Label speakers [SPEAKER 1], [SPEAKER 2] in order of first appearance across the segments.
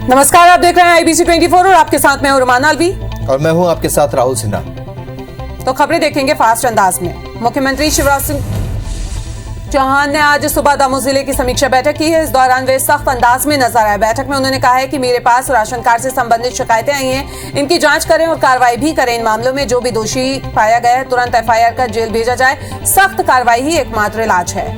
[SPEAKER 1] नमस्कार, आप देख रहे हैं IBC 24 और आपके साथ मैं हूं रुमाना अलवी
[SPEAKER 2] और मैं हूं आपके साथ राहुल सिन्हा।
[SPEAKER 1] तो खबरें देखेंगे फास्ट अंदाज में। मुख्यमंत्री शिवराज सिंह चौहान ने आज सुबह दमोह जिले की समीक्षा बैठक की है। इस दौरान वे सख्त अंदाज में नजर आए। बैठक में उन्होंने कहा है कि मेरे पास राशन कार्ड से संबंधित शिकायतें आई हैं, इनकी जांच करें और कार्रवाई भी करें। इन मामलों में जो भी दोषी पाया गया है तुरंत FIR कर जेल भेजा जाए। सख्त कार्रवाई ही एकमात्र इलाज है।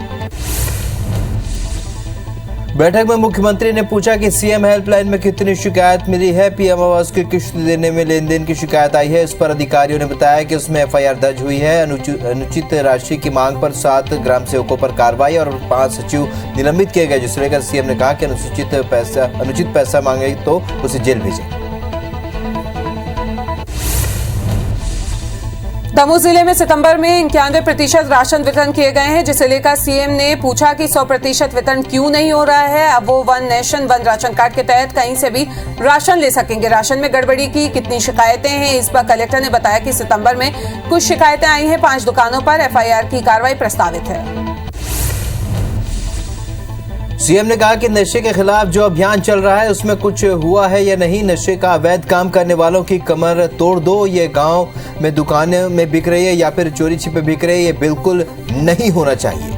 [SPEAKER 2] बैठक में मुख्यमंत्री ने पूछा कि सीएम हेल्पलाइन में कितनी शिकायत मिली है। PM आवास की किस्त देने में लेन देन की शिकायत आई है। इस पर अधिकारियों ने बताया कि उसमें FIR दर्ज हुई है। अनुचित राशि की मांग पर 7 ग्राम सेवकों पर कार्रवाई और 5 सचिव निलंबित किए गए, जिसे लेकर सीएम ने कहा कि अनुचित पैसा मांगे तो उसे जेल भेजें।
[SPEAKER 1] दमोह जिले में सितंबर में 91% राशन वितरण किए गए हैं, जिसे लेकर सीएम ने पूछा कि 100% वितरण क्यों नहीं हो रहा है। अब वो one nation one ration card के तहत कहीं से भी राशन ले सकेंगे। राशन में गड़बड़ी की कितनी शिकायतें हैं, इस पर कलेक्टर ने बताया कि सितंबर में कुछ शिकायतें आई हैं। 5 दुकानों पर FIR की कार्रवाई प्रस्तावित है।
[SPEAKER 2] सीएम ने कहा कि नशे के खिलाफ जो अभियान चल रहा है उसमें कुछ हुआ है या नहीं। नशे का अवैध काम करने वालों की कमर तोड़ दो। ये गांव में दुकानें में बिक रही है या फिर चोरी छिपे बिक रही है, ये बिल्कुल नहीं होना चाहिए।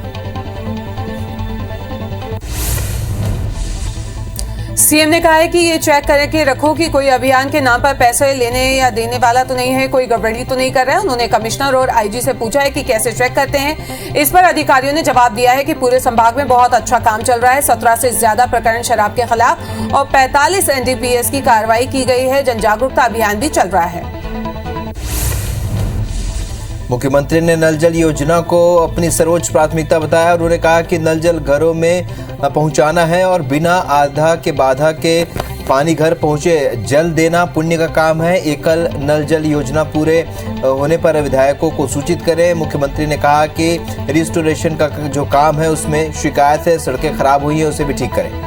[SPEAKER 1] सीएम ने कहा है कि ये चेक करके रखो कि कोई अभियान के नाम पर पैसे लेने या देने वाला तो नहीं है, कोई गड़बड़ी तो नहीं कर रहा है। उन्होंने कमिश्नर और IG से पूछा है कि कैसे चेक करते हैं। इस पर अधिकारियों ने जवाब दिया है कि पूरे संभाग में बहुत अच्छा काम चल रहा है। 17 से ज्यादा प्रकरण शराब के खिलाफ और 45 NDPS की कार्रवाई की गई है। जन जागरूकता अभियान भी चल रहा है।
[SPEAKER 2] मुख्यमंत्री ने नल जल योजना को अपनी सर्वोच्च प्राथमिकता बताया। उन्होंने कहा कि नल जल घरों में पहुंचाना है और बिना आधा के बाधा के पानी घर पहुंचे। जल देना पुण्य का काम है। एकल नल जल योजना पूरे होने पर विधायकों को सूचित करें। मुख्यमंत्री ने कहा कि रिस्टोरेशन का जो काम है उसमें शिकायत है, सड़कें खराब हुई है, उसे भी ठीक करें।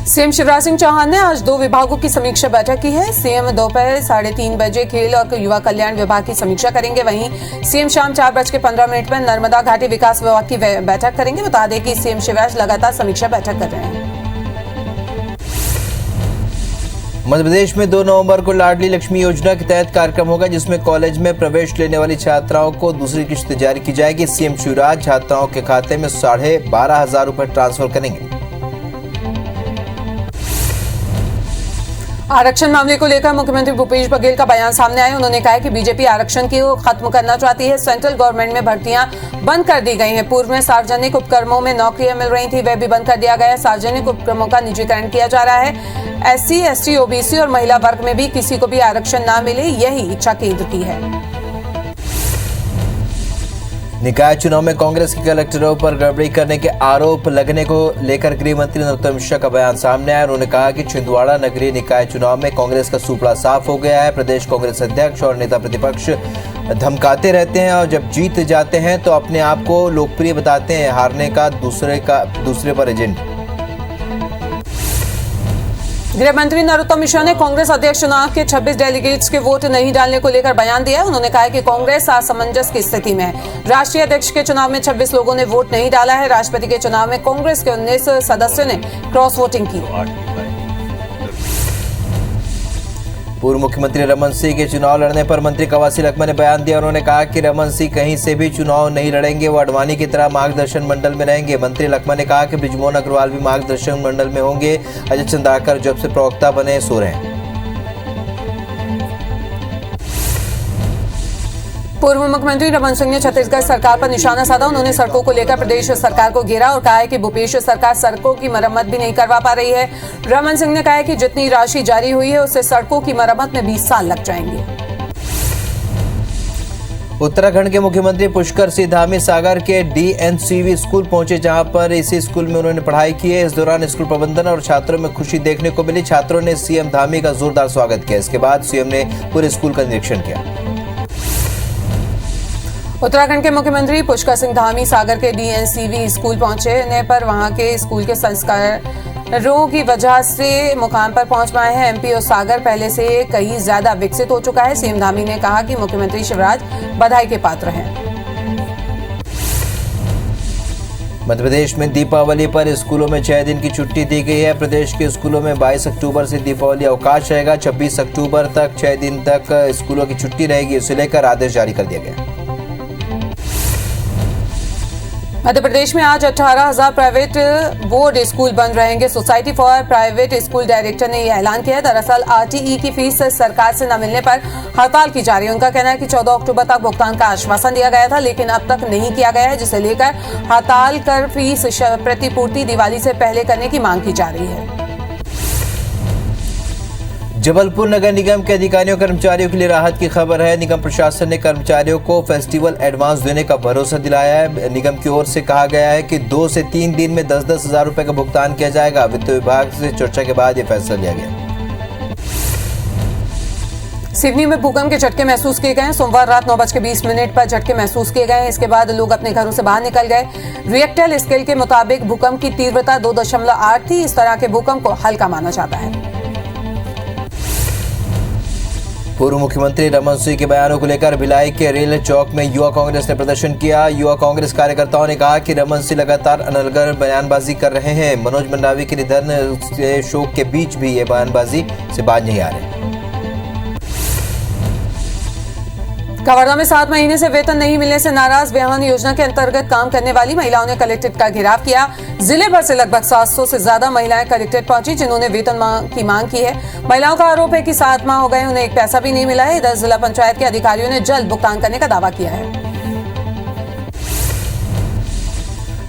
[SPEAKER 1] सीएम शिवराज सिंह चौहान ने आज 2 विभागों की समीक्षा बैठक की है। सीएम दोपहर 3:30 बजे खेल और युवा कल्याण विभाग की समीक्षा करेंगे। वहीं सीएम शाम 4:15 पर नर्मदा घाटी विकास विभाग की बैठक करेंगे। बता दें कि सीएम शिवराज लगातार समीक्षा बैठक कर रहे हैं।
[SPEAKER 2] मध्य प्रदेश में 2 नवंबर को लाडली लक्ष्मी योजना के तहत कार्यक्रम होगा, जिसमें कॉलेज में प्रवेश लेने वाली छात्राओं को दूसरी किश्त जारी की जाएगी। सीएम शिवराज छात्राओं के खाते में 12,500 रुपए ट्रांसफर करेंगे।
[SPEAKER 1] आरक्षण मामले को लेकर मुख्यमंत्री भूपेश बघेल का बयान सामने आया। उन्होंने कहा कि बीजेपी आरक्षण को खत्म करना चाहती है। सेंट्रल गवर्नमेंट में भर्तियां बंद कर दी गई हैं। पूर्व में सार्वजनिक उपक्रमों में नौकरियां मिल रही थी, वह भी बंद कर दिया गया है। सार्वजनिक उपक्रमों का निजीकरण किया जा रहा है। SC, ST, OBC और महिला वर्ग में भी किसी को भी आरक्षण न मिले, यही इच्छा केंद्र की है।
[SPEAKER 2] निकाय चुनाव में कांग्रेस के कलेक्टरों पर गड़बड़ी करने के आरोप लगने को लेकर गृह मंत्री नरोत्तम मिश्रा का बयान सामने आया। उन्होंने कहा कि छिंदवाड़ा नगरीय निकाय चुनाव में कांग्रेस का सुपड़ा साफ हो गया है। प्रदेश कांग्रेस अध्यक्ष और नेता प्रतिपक्ष धमकाते रहते हैं और जब जीत जाते हैं तो अपने आप को लोकप्रिय बताते हैं। हारने का दूसरे पर एजेंट।
[SPEAKER 1] गृह मंत्री नरोत्तम मिश्रा ने कांग्रेस अध्यक्ष चुनाव के 26 डेलीगेट्स के वोट नहीं डालने को लेकर बयान दिया है। उन्होंने कहा कि कांग्रेस असमंजस की स्थिति में है। राष्ट्रीय अध्यक्ष के चुनाव में 26 लोगों ने वोट नहीं डाला है। राष्ट्रपति के चुनाव में कांग्रेस के 19 सदस्यों ने क्रॉस वोटिंग की।
[SPEAKER 2] पूर्व मुख्यमंत्री रमन सिंह के चुनाव लड़ने पर मंत्री कवासी लखमा ने बयान दिया। उन्होंने कहा कि रमन सिंह कहीं से भी चुनाव नहीं लड़ेंगे, वो अडवाणी की तरह मार्गदर्शन मंडल में रहेंगे। मंत्री लखमा ने कहा कि बृजमोहन अग्रवाल भी मार्गदर्शन मंडल में होंगे। अजय चंद्राकर जब से प्रवक्ता बने सो रहे हैं।
[SPEAKER 1] पूर्व मुख्यमंत्री रमन सिंह ने छत्तीसगढ़ सरकार पर निशाना साधा। उन्होंने सड़कों को लेकर प्रदेश सरकार को घेरा और कहा है कि भूपेश सरकार सड़कों की मरम्मत भी नहीं करवा पा रही है। रमन सिंह ने कहा है कि जितनी राशि जारी हुई है उससे सड़कों की मरम्मत में 20 साल लग जाएंगे।
[SPEAKER 2] उत्तराखंड के मुख्यमंत्री पुष्कर सिंह धामी सागर के DNCV स्कूल पहुंचे, जहां पर इसी स्कूल में उन्होंने पढ़ाई की है। इस दौरान स्कूल प्रबंधन और छात्रों में खुशी देखने को मिली। छात्रों ने CM धामी का जोरदार स्वागत किया। इसके बाद CM ने पूरे स्कूल का निरीक्षण किया।
[SPEAKER 1] उत्तराखंड के मुख्यमंत्री पुष्कर सिंह धामी सागर के DNCV स्कूल पहुंचने पर वहां के स्कूल के संस्कारों की वजह से मुकाम पर पहुंच पाए हैं। MP और सागर पहले से कहीं ज्यादा विकसित हो चुका है। CM धामी ने कहा कि मुख्यमंत्री शिवराज बधाई के पात्र हैं।
[SPEAKER 2] मध्य प्रदेश में दीपावली पर स्कूलों में 6 दिन की छुट्टी दी गई है। प्रदेश के स्कूलों में 22 अक्टूबर से दीपावली अवकाश रहेगा। 26 अक्टूबर तक 6 दिन तक स्कूलों की छुट्टी रहेगी। इसे लेकर आदेश जारी कर दिया गया।
[SPEAKER 1] मध्य प्रदेश में आज 18,000 प्राइवेट बोर्ड स्कूल बंद रहेंगे। Society for private school director ने यह ऐलान किया है। दरअसल आरटीई की फीस सरकार से न मिलने पर हड़ताल की जा रही है। उनका कहना है कि 14 अक्टूबर तक भुगतान का आश्वासन दिया गया था, लेकिन अब तक नहीं किया गया है, जिसे लेकर हड़ताल कर फीस प्रतिपूर्ति दिवाली से पहले करने की मांग की जा रही है।
[SPEAKER 2] जबलपुर नगर निगम के अधिकारियों कर्मचारियों के लिए राहत की खबर है। निगम प्रशासन ने कर्मचारियों को फेस्टिवल एडवांस देने का भरोसा दिलाया है। निगम की ओर से कहा गया है कि 2 से 3 दिन में 10-10 हजार रुपए का भुगतान किया जाएगा। वित्त विभाग से चर्चा के बाद यह फैसला लिया गया।
[SPEAKER 1] सिडनी में भूकंप के झटके महसूस किए गए। सोमवार रात 9:20 पर झटके महसूस किए गए। इसके बाद लोग अपने घरों से बाहर निकल गए। रिएक्टर स्केल के मुताबिक भूकंप की तीव्रता 2.8 थी। इस तरह के भूकंप को हल्का माना जाता है।
[SPEAKER 2] पूर्व मुख्यमंत्री रमन सिंह के बयानों को लेकर भिलाई के रेल चौक में युवा कांग्रेस ने प्रदर्शन किया। युवा कांग्रेस कार्यकर्ताओं ने कहा कि रमन सिंह लगातार अनर्गल बयानबाजी कर रहे हैं। मनोज मंडावी के निधन से शोक के बीच भी ये बयानबाजी से बाज नहीं आ रहे।
[SPEAKER 1] कवर्धा में 7 महीने से वेतन नहीं मिलने से नाराज बिहान योजना के अंतर्गत काम करने वाली महिलाओं ने कलेक्ट्रेट का घेराव किया। जिले भर से लगभग 700 से ज्यादा महिलाएं कलेक्ट्रेट पहुंची, जिन्होंने वेतन की मांग की है। महिलाओं का आरोप है कि 7 माह हो गए, उन्हें एक पैसा भी नहीं मिला है। इधर जिला पंचायत के अधिकारियों ने जल्द भुगतान करने का दावा किया है।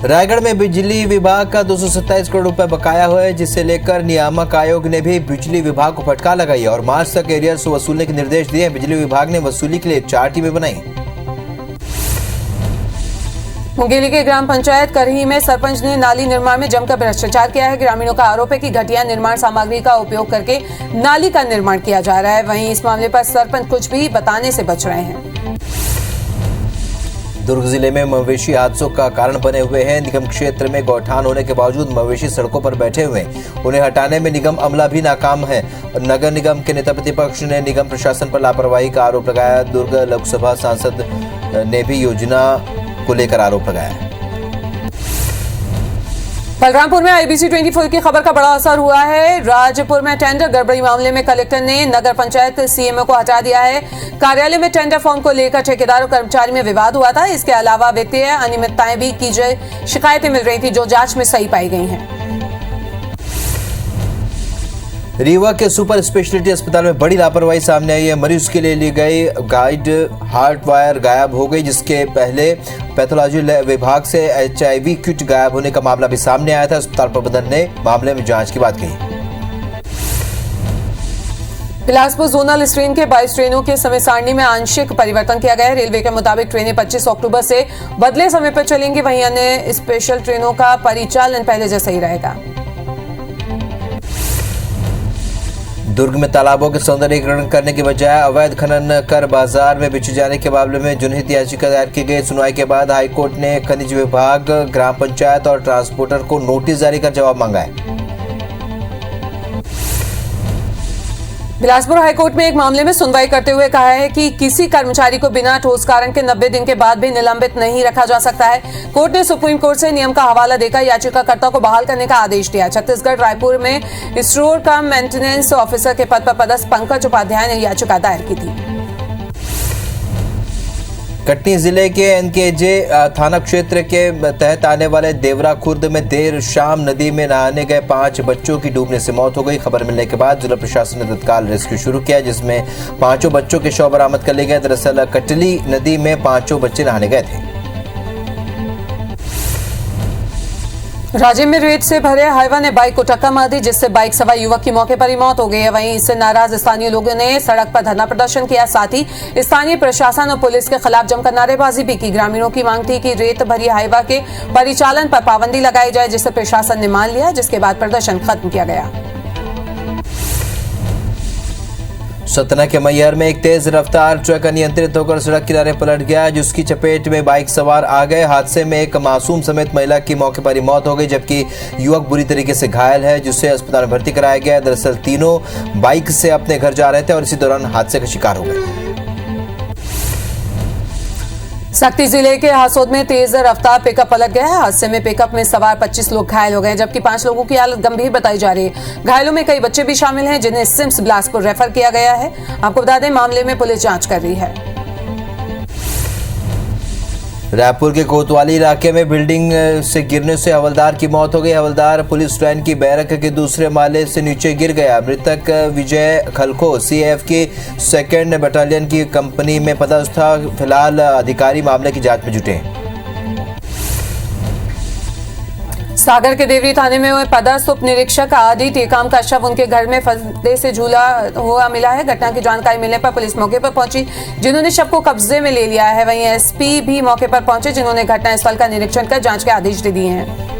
[SPEAKER 2] रायगढ़ में बिजली विभाग का 227 करोड़ रुपए बकाया हुआ है, जिसे लेकर नियामक आयोग ने भी बिजली विभाग को फटकार लगाई है और मार्च तक एरियर्स वसूलने के निर्देश दिए। बिजली विभाग ने वसूली के लिए 4 टीमें बनाई।
[SPEAKER 1] मुंगेली के ग्राम पंचायत करही में सरपंच ने नाली निर्माण में जमकर भ्रष्टाचार किया है। ग्रामीणों का आरोप है कि घटिया निर्माण सामग्री का उपयोग करके नाली का निर्माण किया जा रहा है। वहीं इस मामले पर सरपंच कुछ भी बताने से बच रहे हैं।
[SPEAKER 2] दुर्ग जिले में मवेशी हादसों का कारण बने हुए हैं। निगम क्षेत्र में गौठान होने के बावजूद मवेशी सड़कों पर बैठे हुए हैं। उन्हें हटाने में निगम अमला भी नाकाम है। नगर निगम के नेता प्रतिपक्ष ने निगम प्रशासन पर लापरवाही का आरोप लगाया। दुर्ग लोकसभा सांसद ने भी योजना को लेकर आरोप लगाया।
[SPEAKER 1] बलरामपुर में IBC 24 की खबर का बड़ा असर हुआ है। राजपुर में टेंडर गड़बड़ी मामले में कलेक्टर ने नगर पंचायत CMO को हटा दिया है। कार्यालय में टेंडर फॉर्म को लेकर ठेकेदार और कर्मचारी में विवाद हुआ था। इसके अलावा वित्तीय अनियमितताएं भी की शिकायतें मिल रही थी, जो जांच में सही पाई गई हैं।
[SPEAKER 2] रीवा के सुपर स्पेशलिटी अस्पताल में बड़ी लापरवाही सामने आई है। मरीज के लिए ली गई गाइड हार्ट वायर गायब हो गई, जिसके पहले पैथोलॉजी विभाग से HIV किट गायब होने का मामला भी सामने आया था। अस्पताल प्रबंधन ने मामले में जांच की बात कही।
[SPEAKER 1] बिलासपुर जोनल ट्रेन के 22 ट्रेनों के समय सारणी में आंशिक परिवर्तन किया गया है। रेलवे के मुताबिक ट्रेनें 25 अक्टूबर से बदले समय पर चलेंगी। वहीं अन्य स्पेशल ट्रेनों का परिचालन पहले जैसा ही रहेगा।
[SPEAKER 2] दुर्ग में तालाबों के सौंदर्यीकरण करने के बजाय अवैध खनन कर बाजार में बेचे जाने के मामले में जनहित याचिका दायर की गई। सुनवाई के बाद हाईकोर्ट ने खनिज विभाग, ग्राम पंचायत और ट्रांसपोर्टर को नोटिस जारी कर जवाब मांगा है।
[SPEAKER 1] बिलासपुर हाईकोर्ट में एक मामले में सुनवाई करते हुए कहा है कि किसी कर्मचारी को बिना ठोस कारण के 90 दिन के बाद भी निलंबित नहीं रखा जा सकता है। कोर्ट ने सुप्रीम कोर्ट से नियम का हवाला देकर याचिकाकर्ता को बहाल करने का आदेश दिया। छत्तीसगढ़ रायपुर में स्टोर कम मेंटेनेंस ऑफिसर के पद पर पदस्थ पंकज उपाध्याय ने याचिका दायर की थी।
[SPEAKER 2] कटनी जिले के NKJ थाना क्षेत्र के तहत आने वाले देवरा खुर्द में देर शाम नदी में नहाने गए 5 बच्चों की डूबने से मौत हो गई। खबर मिलने के बाद जिला प्रशासन ने तत्काल रेस्क्यू शुरू किया, जिसमें 5 बच्चों के शव बरामद कर लिए गए। दरअसल कटली नदी में 5 बच्चे नहाने गए थे।
[SPEAKER 1] राजिम में रेत से भरे हाईवा ने बाइक को टक्कर मार दी, जिससे बाइक सवार युवक की मौके पर ही मौत हो गई है। वहीं इससे नाराज स्थानीय लोगों ने सड़क पर धरना प्रदर्शन किया। साथ ही स्थानीय प्रशासन और पुलिस के खिलाफ जमकर नारेबाजी भी की। ग्रामीणों की मांग थी कि रेत भरी हाईवा के परिचालन पर पाबंदी लगाई जाए, जिसे प्रशासन ने मान लिया, जिसके बाद प्रदर्शन खत्म किया गया।
[SPEAKER 2] सतना के मैहर में एक तेज रफ्तार ट्रक अनियंत्रित होकर सड़क किनारे पलट गया, जिसकी चपेट में बाइक सवार आ गए। हादसे में एक मासूम समेत महिला की मौके पर ही मौत हो गई, जबकि युवक बुरी तरीके से घायल है, जिसे अस्पताल में भर्ती कराया गया। दरअसल तीनों बाइक से अपने घर जा रहे थे और इसी दौरान हादसे का शिकार हो गए।
[SPEAKER 1] सक्ती जिले के हासोद में तेज रफ्तार पिकअप पलट गया है। हादसे में पिकअप में सवार 25 लोग घायल हो गए, जबकि 5 लोगों की हालत गंभीर बताई जा रही है। घायलों में कई बच्चे भी शामिल हैं, जिन्हें सिम्स बिलासपुर रेफर किया गया है। आपको बता दें, मामले में पुलिस जांच कर रही है।
[SPEAKER 2] रायपुर के कोतवाली इलाके में बिल्डिंग से गिरने से हवलदार की मौत हो गई। हवलदार पुलिस लाइन की बैरक के दूसरे माले से नीचे गिर गया। मृतक विजय खलखो सीएएफ की 2nd बटालियन की कंपनी में पदस्थ था। फिलहाल अधिकारी मामले की जांच में जुटे हैं।
[SPEAKER 1] सागर के देवरी थाने में हुए पदस्थ उप निरीक्षक आदि टेकाम का शव उनके घर में फंदे से झूला हुआ मिला है। घटना की जानकारी मिलने पर पुलिस मौके पर पहुंची, जिन्होंने शव को कब्जे में ले लिया है। वहीं एसपी भी मौके पर पहुंचे, जिन्होंने घटनास्थल का निरीक्षण कर जांच के आदेश दे दिए हैं।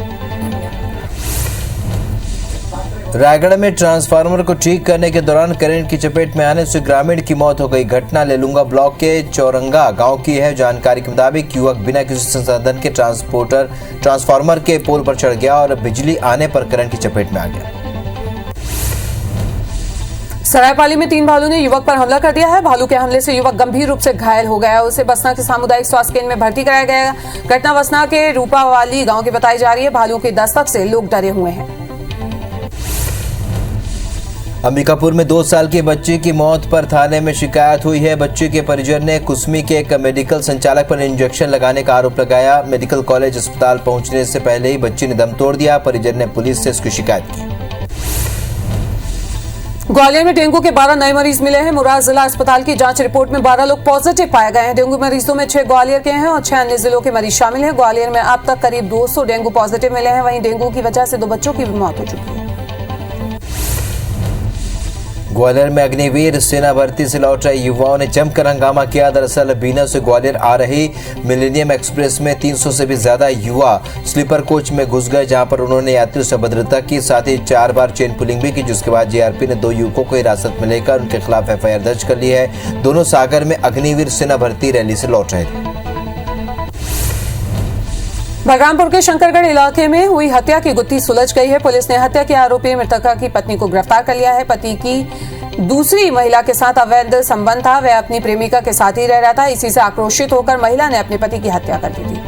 [SPEAKER 2] रायगढ़ में ट्रांसफार्मर को ठीक करने के दौरान करंट की चपेट में आने से ग्रामीण की मौत हो गई। घटना लेलुंगा ब्लॉक के चौरंगा गांव की है। जानकारी के मुताबिक युवक बिना किसी संसाधन के ट्रांसफार्मर के पोल पर चढ़ गया और बिजली आने पर करंट की चपेट में आ गया।
[SPEAKER 1] सरायपाली में 3 भालू ने युवक पर हमला कर दिया है। भालू के हमले से युवक गंभीर रूप से घायल हो गया। उसे बसना के सामुदायिक स्वास्थ्य केंद्र में भर्ती कराया गया। घटना बसना के रूपावाली गांव की बताई जा रही है। भालू की दस्तक से लोग डरे हुए हैं।
[SPEAKER 2] अंबिकापुर में 2 साल की बच्ची की मौत पर थाने में शिकायत हुई है। बच्ची के परिजन ने कुसमी के एक मेडिकल संचालक पर इंजेक्शन लगाने का आरोप लगाया। मेडिकल कॉलेज अस्पताल पहुंचने से पहले ही बच्ची ने दम तोड़ दिया। परिजन ने पुलिस से इसकी शिकायत की।
[SPEAKER 1] ग्वालियर में डेंगू के 12 नए मरीज मिले हैं। मुराद जिला अस्पताल की जांच रिपोर्ट में 12 लोग पॉजिटिव पाए गए हैं। डेंगू मरीजों में 6 ग्वालियर के हैं और 6 अन्य जिलों के मरीज शामिल हैं। ग्वालियर में अब तक करीब 200 डेंगू पॉजिटिव मिले हैं। वहीं डेंगू की वजह से 2 बच्चों की भी मौत हो चुकी है।
[SPEAKER 2] ग्वालियर में अग्निवीर सेना भर्ती से लौट रहे युवाओं ने जमकर हंगामा किया। दरअसल बीना से ग्वालियर आ रही मिलेनियम एक्सप्रेस में 300 से भी ज्यादा युवा स्लीपर कोच में घुस गए, जहां पर उन्होंने यात्रियों से अभद्रता की, साथ ही 4 बार चेन पुलिंग भी की। जिसके बाद जीआरपी ने 2 युवकों को हिरासत में लेकर उनके खिलाफ एफआईआर दर्ज कर ली है। दोनों सागर में अग्निवीर सेना भर्ती रैली से लौट रहे थे।
[SPEAKER 1] बलरामपुर के शंकरगढ़ इलाके में हुई हत्या की गुत्थी सुलझ गई है। पुलिस ने हत्या के आरोपी मृतका की पत्नी को गिरफ्तार कर लिया है। पति की दूसरी महिला के साथ अवैध संबंध था। वह अपनी प्रेमिका के साथ ही रह रहा था। इसी से आक्रोशित होकर महिला ने अपने पति की हत्या कर दी थी।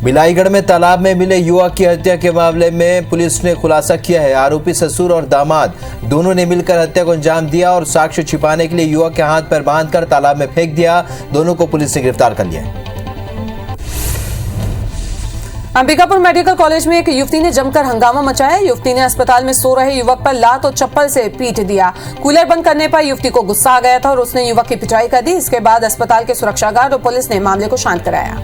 [SPEAKER 2] बिलाईगढ़ में तालाब में मिले युवक की हत्या के मामले में पुलिस ने खुलासा किया है। आरोपी ससुर और दामाद दोनों ने मिलकर हत्या को अंजाम दिया और साक्ष्य छिपाने के लिए युवक के हाथ पैर बांधकर तालाब में फेंक दिया। दोनों को पुलिस ने गिरफ्तार कर लिया है।
[SPEAKER 1] अंबिकापुर मेडिकल कॉलेज में एक युवती ने जमकर हंगामा मचाया। युवती ने अस्पताल में सो रहे युवक पर लात और चप्पल से पीट दिया। कूलर बंद करने पर युवती को गुस्सा आ गया था और उसने युवक की पिटाई कर दी। इसके बाद अस्पताल के सुरक्षा गार्ड और पुलिस ने मामले को शांत कराया।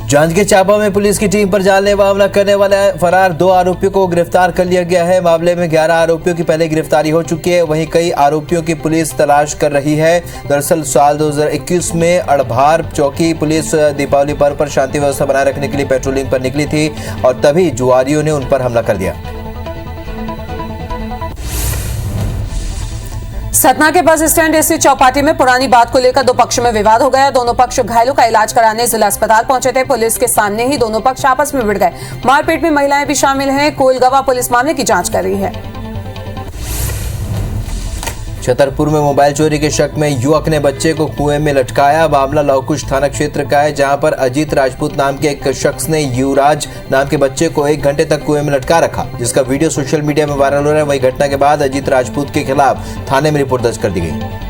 [SPEAKER 2] जांजगीर चांपा में पुलिस की टीम पर जानलेवा हमला करने वाले फरार 2 आरोपियों को गिरफ्तार कर लिया गया है। मामले में 11 आरोपियों की पहले गिरफ्तारी हो चुकी है। वहीं कई आरोपियों की पुलिस तलाश कर रही है। दरअसल साल 2021 में अड़भार चौकी पुलिस दीपावली पर्व पर शांति व्यवस्था बनाए रखने के लिए पेट्रोलिंग पर निकली थी और तभी जुआरियों ने उन पर हमला कर दिया।
[SPEAKER 1] सतना के बस स्टैंड स्थित चौपाटी में पुरानी बात को लेकर 2 पक्ष में विवाद हो गया। दोनों पक्ष घायलों का इलाज कराने जिला अस्पताल पहुंचे थे। पुलिस के सामने ही दोनों पक्ष आपस में भिड़ गए। मारपीट में महिलाएं भी शामिल हैं। कोलगवा पुलिस मामले की जांच कर रही है।
[SPEAKER 2] छतरपुर में मोबाइल चोरी के शक में युवक ने बच्चे को कुएं में लटकाया। मामला लौकुश थाना क्षेत्र का है, जहां पर अजीत राजपूत नाम के एक शख्स ने युवराज नाम के बच्चे को 1 घंटे तक कुएं में लटका रखा, जिसका वीडियो सोशल मीडिया में वायरल हो रहा है। वही घटना के बाद अजीत राजपूत के खिलाफ थाने में रिपोर्ट दर्ज कर दी गई।